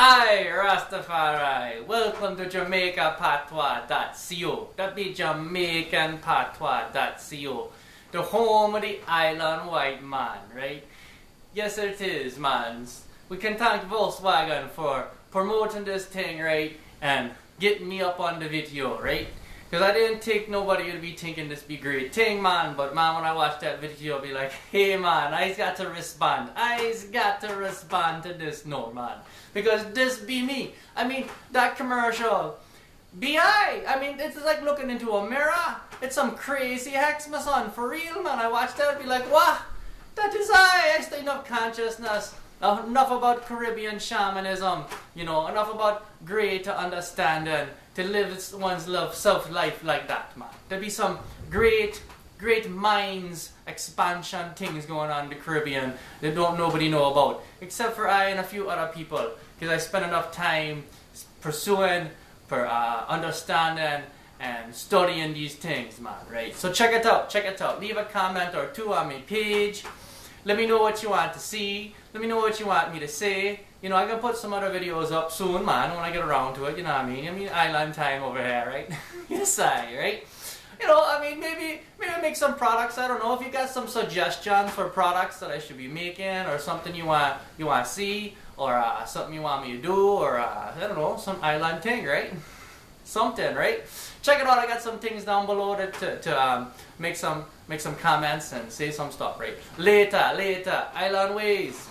Aye, Rastafari. Welcome to JamaicanPatois.co. That be JamaicanPatois.co. The home of the island white man, right? Yes, it is, mans. We can thank Volkswagen for promoting this thing, right? And getting me up on the video, right? Because I didn't think nobody would be thinking this be great thing, man. But man, when I watch that video, I'll be like, hey man, I's got to respond. I's got to respond to this, no man. Because this be me. I mean, that commercial, I mean, it's like looking into a mirror. It's some crazy hex, my son. For real, man. I watch that, I'll be like, what? That is I stay enough consciousness. Enough about Caribbean shamanism, you know, enough about greater understanding to live one's self-life like that, man. There'll be some great minds expansion things going on in the Caribbean that nobody know about, except for I and a few other people, because I spend enough time pursuing, understanding, and studying these things, man, right? So check it out. Leave a comment or two on my page. Let me know what you want to see. Let me know what you want me to say. You know, I can put some other videos up soon, man, when I get around to it, you know what I mean? Island time over here, right? Yes, right? You know, I mean, maybe make some products. I don't know if you got some suggestions for products that I should be making, or something you want to see, or something you want me to do, or I don't know, some island thing, right? Something, right? Check it out. I got some things down below to make some comments and say some stuff, right? Later, Island Ways.